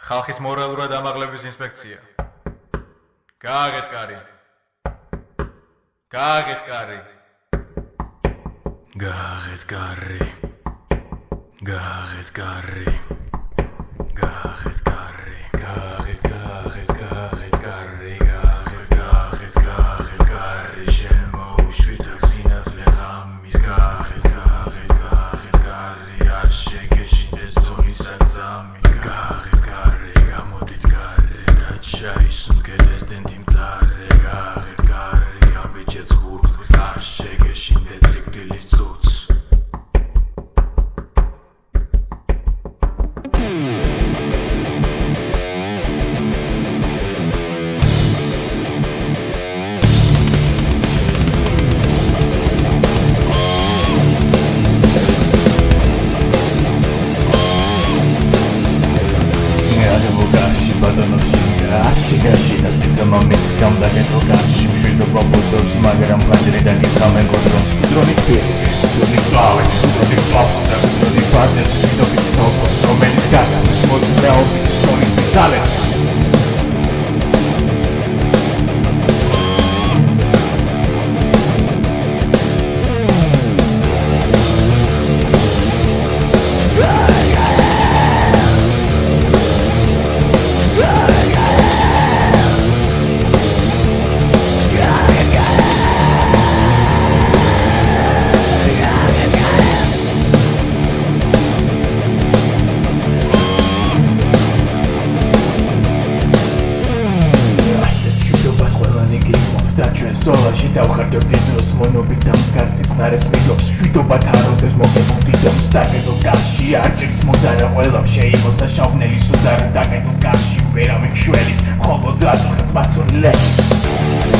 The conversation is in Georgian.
ხალხის მორალურად ამაღლების ინსპექცია. გააღეთ კარი. გააღეთ კარი. გააღეთ კარი. გააღეთ კარი. გააღეთ კარი. გააღეთ გააღეთ გააღეთ კარი. გააღეთ გააღეთ გააღეთ კარი. შემოუშვით აქ სინათლე ღამის. გააღეთ გააღეთ გააღეთ კარი. არ შეგეშინდეს ზონის აგზამი. გააღეთ კარი. გამოდით კარი. და ჩაისუნგეთ ეს დენტი მწარე. გააღეთ კარი. აბიჯეც ხურს. არ შეგეშინდეთ სიკვდილის წუთს. Შიგაშინა სიტამამის გამდაგეთო გარში მშვიდობა ბუდობს მაგრამ გაჭრიდან ისხამენ კოდრონს კუდრონი პირი კუდრონი წავე კუდრონი წავს კუდრონი პარტნერს მშვიდობის ქსობროს რომელიც გაგამის მოძრაობით ზონისთვის ძალებს ზოლაში დავხარჯებ დიდროს მონობით და მგასწის ხნარეს მიჯობს შვიდობა თაროსდეს მოგებულ დიდომს დაგედო კარში არჭრის მუდარა ყველამ შეიმოსა შავნელი სუდარა დაგედო კარში ვერავინ შველის მხოლოდ აწუხებ მაცონი ლეშის